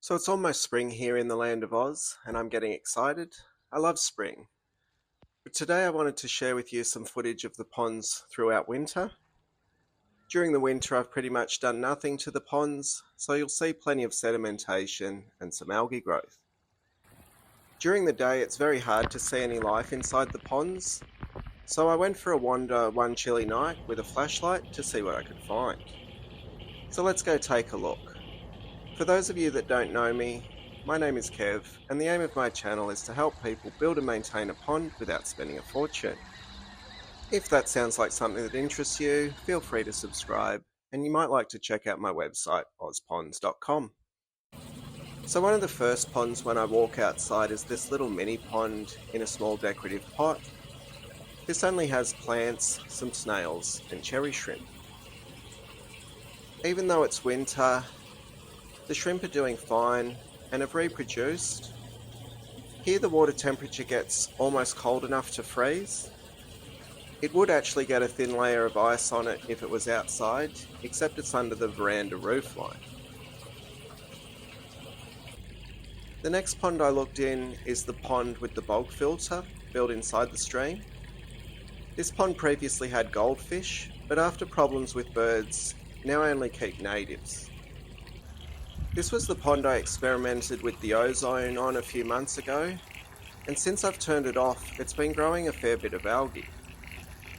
So it's almost spring here in the land of Oz, and I'm getting excited. I love spring. But today I wanted to share with you some footage of the ponds throughout winter. During the winter, I've pretty much done nothing to the ponds, so you'll see plenty of sedimentation and some algae growth. During the day, it's very hard to see any life inside the ponds, so I went for a wander one chilly night with a flashlight to see what I could find. So let's go take a look. For those of you that don't know me, my name is Kev, and the aim of my channel is to help people build and maintain a pond without spending a fortune. If that sounds like something that interests you, feel free to subscribe, and you might like to check out my website, ozponds.com. So one of the first ponds when I walk outside is this little mini pond in a small decorative pot. This only has plants, some snails, and cherry shrimp. Even though it's winter, the shrimp are doing fine and have reproduced. Here the water temperature gets almost cold enough to freeze. It would actually get a thin layer of ice on it if it was outside, except it's under the veranda roof line. The next pond I looked in is the pond with the bog filter built inside the stream. This pond previously had goldfish, but after problems with birds, now I only keep natives. This was the pond I experimented with the ozone on a few months ago, and since I've turned it off, it's been growing a fair bit of algae.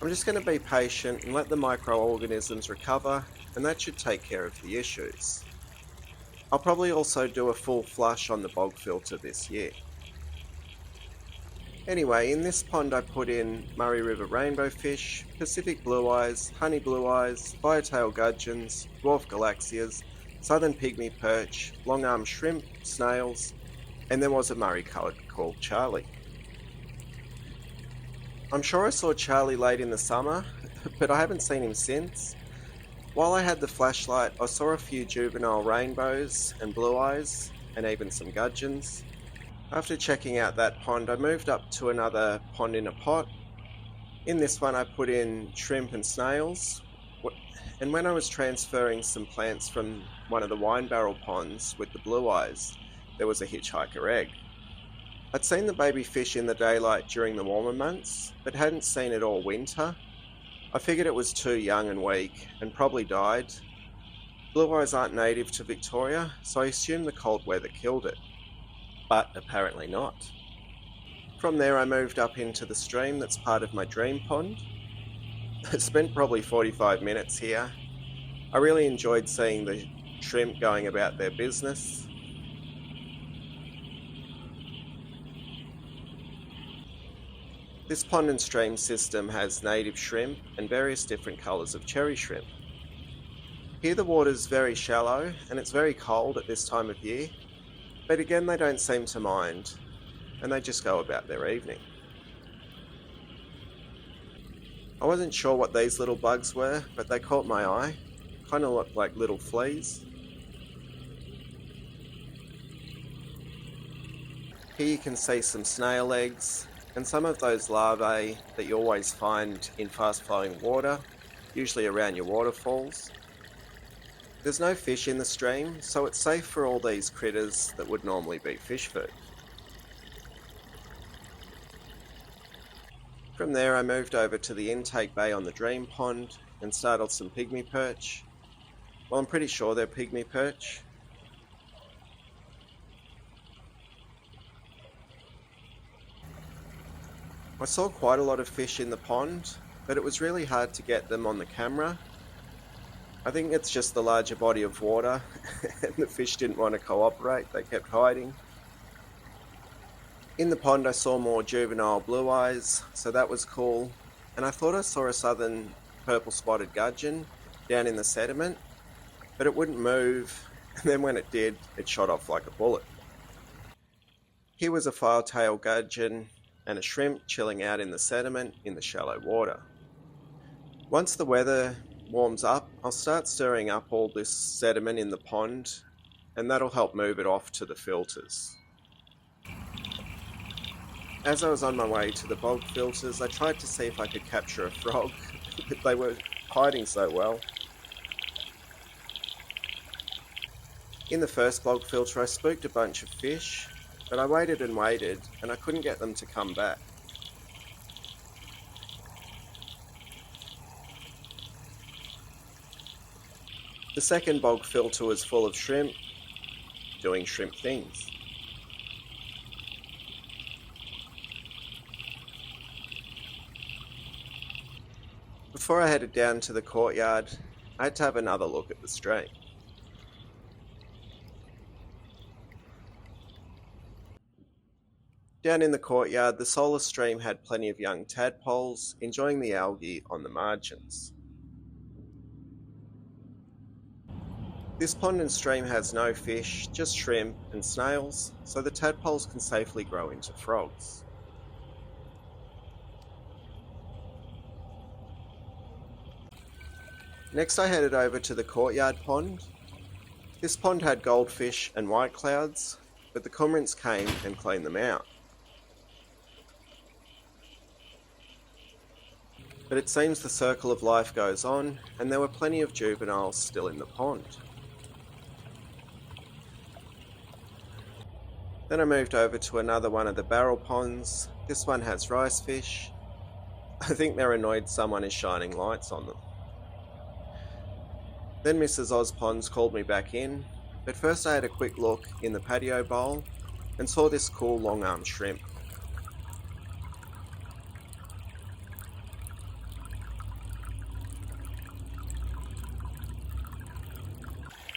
I'm just going to be patient and let the microorganisms recover, and that should take care of the issues. I'll probably also do a full flush on the bog filter this year. Anyway, in this pond I put in Murray River rainbow fish, Pacific blue eyes, honey blue eyes, firetail gudgeons, dwarf galaxias, southern pygmy perch, long-armed shrimp, snails, and there was a murray-coloured called Charlie. I'm sure I saw Charlie late in the summer, but I haven't seen him since. While I had the flashlight, I saw a few juvenile rainbows and blue eyes, and even some gudgeons. After checking out that pond, I moved up to another pond in a pot. In this one I put in shrimp and snails, and when I was transferring some plants from one of the wine barrel ponds with the blue eyes, there was a hitchhiker egg. I'd seen the baby fish in the daylight during the warmer months, but hadn't seen it all winter. I figured it was too young and weak, and probably died. Blue eyes aren't native to Victoria, so I assumed the cold weather killed it. But apparently not. From there I moved up into the stream that's part of my dream pond. I spent probably 45 minutes here. I really enjoyed seeing the shrimp going about their business. This pond and stream system has native shrimp and various different colours of cherry shrimp. Here the water's very shallow and it's very cold at this time of year, but again they don't seem to mind and they just go about their evening. I wasn't sure what these little bugs were, but they caught my eye. Kind of looked like little fleas. Here you can see some snail eggs and some of those larvae that you always find in fast-flowing water, usually around your waterfalls. There's no fish in the stream, so it's safe for all these critters that would normally be fish food. From there I moved over to the intake bay on the dream pond and started some pygmy perch. Well, I'm pretty sure they're pygmy perch. I saw quite a lot of fish in the pond, but it was really hard to get them on the camera. I think it's just the larger body of water and the fish didn't want to cooperate, they kept hiding. In the pond I saw more juvenile blue eyes, so that was cool, and I thought I saw a southern purple spotted gudgeon down in the sediment, but it wouldn't move, and then when it did, it shot off like a bullet. Here was a firetail gudgeon and a shrimp chilling out in the sediment in the shallow water. Once the weather warms up, I'll start stirring up all this sediment in the pond, and that'll help move it off to the filters. As I was on my way to the bog filters, I tried to see if I could capture a frog, but they were hiding so well. In the first bog filter I spooked a bunch of fish, but I waited and waited and I couldn't get them to come back. The second bog filter was full of shrimp, doing shrimp things. Before I headed down to the courtyard, I had to have another look at the stream. Down in the courtyard, the solar stream had plenty of young tadpoles enjoying the algae on the margins. This pond and stream has no fish, just shrimp and snails, so the tadpoles can safely grow into frogs. Next I headed over to the courtyard pond. This pond had goldfish and white clouds, but the cormorants came and cleaned them out. But it seems the circle of life goes on, and there were plenty of juveniles still in the pond. Then I moved over to another one of the barrel ponds. This one has rice fish. I think they're annoyed someone is shining lights on them. Then Mrs. Ozponds called me back in, but first I had a quick look in the patio bowl and saw this cool long-armed shrimp.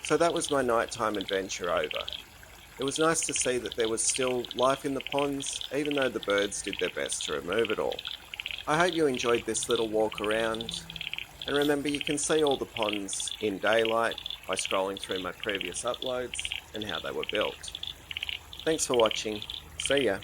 So that was my nighttime adventure over. It was nice to see that there was still life in the ponds, even though the birds did their best to remove it all. I hope you enjoyed this little walk around, and remember you can see all the ponds in daylight by scrolling through my previous uploads and how they were built. Thanks for watching. See ya.